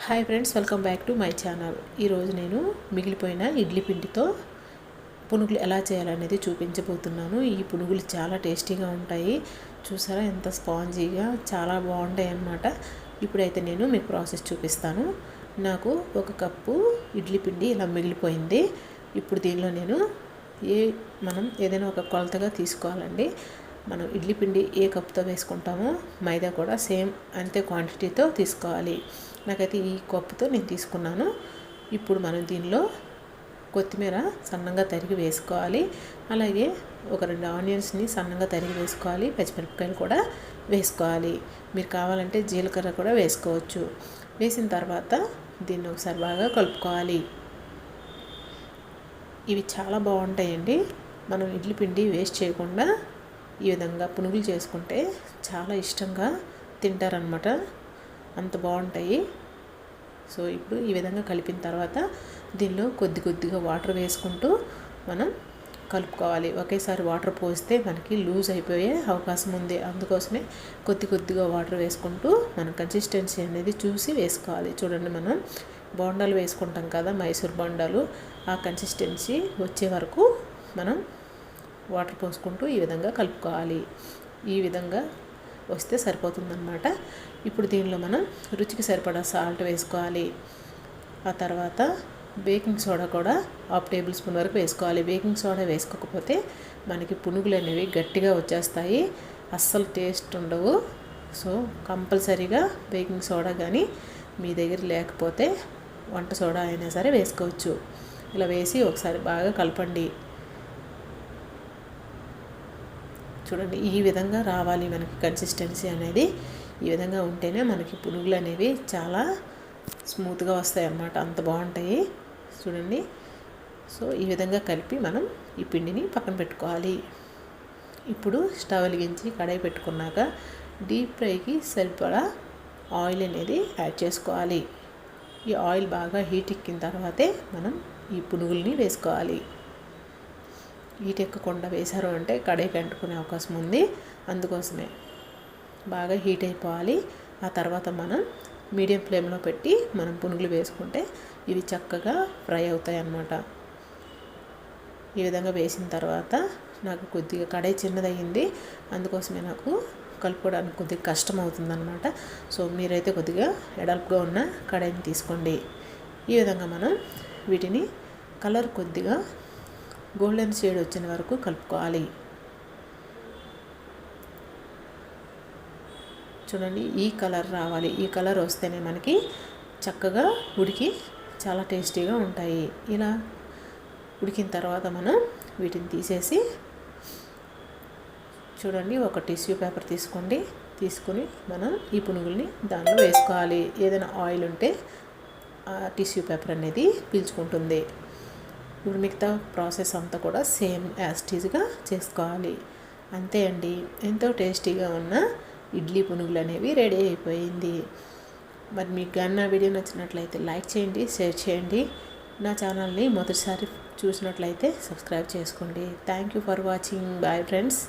Hi friends, welcome back to my channel. ఈరోజు నేను మిగిలిపోయిన ఇడ్లీ పిండితో పునుగులు ఎలా చేయాలనేది చూపించబోతున్నాను. ఈ పునుగులు చాలా టేస్టీగా ఉంటాయి. చూసారా ఎంత స్పాంజీగా, చాలా బాగుంటాయి అన్నమాట. ఇప్పుడైతే నేను మీకు ప్రాసెస్ చూపిస్తాను. నాకు 1 కప్పు ఇడ్లీ పిండి ఇలా మిగిలిపోయింది. ఇప్పుడు దీనిలో నేను మనం ఏదైనా ఒక కొలతగా తీసుకోవాలండి. మనం ఇడ్లీ పిండి ఏ కప్తో వేసుకుంటామో మైదా కూడా సేమ్ అంతే క్వాంటిటీతో తీసుకోవాలి. నాకైతే ఈ కప్పుతో నేను తీసుకున్నాను. ఇప్పుడు మనం దీనిలో కొత్తిమీర సన్నగా తరిగి వేసుకోవాలి. అలాగే ఒక 2 ఆనియన్స్ని సన్నగా తరిగి వేసుకోవాలి. పచ్చిమిరపకాయలు కూడా వేసుకోవాలి. మీరు కావాలంటే జీలకర్ర కూడా వేసుకోవచ్చు. వేసిన తర్వాత దీన్ని ఒకసారి బాగా కలుపుకోవాలి. ఇవి చాలా బాగుంటాయండి. మనం ఇడ్లీ పిండి వేస్ట్ చేయకుండా ఈ విధంగా పునుగులు చేసుకుంటే చాలా ఇష్టంగా తింటారనమాట. అంత బాగుంటాయి. సో ఇప్పుడు ఈ విధంగా కలిపిన తర్వాత దీనిలో కొద్దిగా వాటర్ వేసుకుంటూ మనం కలుపుకోవాలి. ఒకేసారి వాటర్ పోస్తే మనకి లూజ్ అయిపోయే అవకాశం ఉంది. అందుకోసమే కొద్దిగా వాటర్ వేసుకుంటూ మనం కన్సిస్టెన్సీ అనేది చూసి వేసుకోవాలి. చూడండి, మనం బోండాలు వేసుకుంటాం కదా, మైసూర్ బోండాలు, ఆ కన్సిస్టెన్సీ వచ్చే వరకు మనం వాటర్ పోసుకుంటూ ఈ విధంగా కలుపుకోవాలి. ఈ విధంగా వస్తే సరిపోతుందన్నమాట. ఇప్పుడు దీనిలో మనం రుచికి సరిపడా సాల్ట్ వేసుకోవాలి. ఆ తర్వాత బేకింగ్ సోడా కూడా 1/2 టేబుల్ స్పూన్ వరకు వేసుకోవాలి. బేకింగ్ సోడా వేసుకోకపోతే మనకి పునుగులు అనేవి గట్టిగా వచ్చేస్తాయి, అస్సలు టేస్ట్ ఉండవు. సో కంపల్సరీగా బేకింగ్ సోడా కానీ మీ దగ్గర లేకపోతే వంట సోడా అయినా సరే వేసుకోవచ్చు. ఇలా వేసి ఒకసారి బాగా కలపండి. చూడండి, ఈ విధంగా రావాలి మనకి కన్సిస్టెన్సీ అనేది. ఈ విధంగా ఉంటేనే మనకి పునుగులు అనేవి చాలా స్మూత్గా వస్తాయి అన్నమాట. అంత బాగుంటాయి. చూడండి, సో ఈ విధంగా కలిపి మనం ఈ పిండిని పక్కన పెట్టుకోవాలి. ఇప్పుడు స్టవ్ వెలిగించి కడాయి పెట్టుకున్నాక డీప్ ఫ్రైకి సరిపడా ఆయిల్ అనేది యాడ్ చేసుకోవాలి. ఈ ఆయిల్ బాగా హీట్ ఎక్కిన తర్వాతే మనం ఈ పునుగుల్ని వేసుకోవాలి. హీట్ ఎక్కకుండా వేశారు అంటే కడాయికి అంటుకునే అవకాశం ఉంది. అందుకోసమే బాగా హీట్ అయిపోవాలి. ఆ తర్వాత మనం మీడియం ఫ్లేమ్లో పెట్టి మనం పునుగులు వేసుకుంటే ఇవి చక్కగా ఫ్రై అవుతాయి అన్నమాట. ఈ విధంగా వేసిన తర్వాత నాకు కొద్దిగా కడాయి చిన్నదయ్యింది. అందుకోసమే నాకు కలుపుకోవడానికి కొద్దిగా కష్టం అవుతుందన్నమాట. సో మీరైతే కొద్దిగా ఎడల్పుగా ఉన్న కడాయిని తీసుకోండి. ఈ విధంగా మనం వీటిని కలర్ కొద్దిగా గోల్డెన్ షేడ్ వచ్చిన వరకు కలుపుకోవాలి. చూడండి, ఈ కలర్ రావాలి. ఈ కలర్ వస్తేనే మనకి చక్కగా ఉడికి చాలా టేస్టీగా ఉంటాయి. ఇలా ఉడికిన తర్వాత మనం వీటిని తీసేసి చూడండి, ఒక టిష్యూ పేపర్ తీసుకొని మనం ఈ పునుగుల్ని దానిలో వేసుకోవాలి. ఏదైనా ఆయిల్ ఉంటే ఆ టిష్యూ పేపర్ అనేది పీల్చుకుంటుంది. ఇప్పుడు మిగతా ప్రాసెస్ అంతా కూడా సేమ్ యాజ్ టీజ్గా చేసుకోవాలి. అంతే అండి, ఎంతో టేస్టీగా ఉన్న ఇడ్లీ పునుగులు అనేవి రెడీ అయిపోయింది. మరి మీకు కానీ నా వీడియో నచ్చినట్లయితే లైక్ చేయండి, షేర్ చేయండి. నా ఛానల్ని మొదటిసారి చూసినట్లయితే సబ్స్క్రైబ్ చేసుకోండి. Thank you for watching. Bye friends.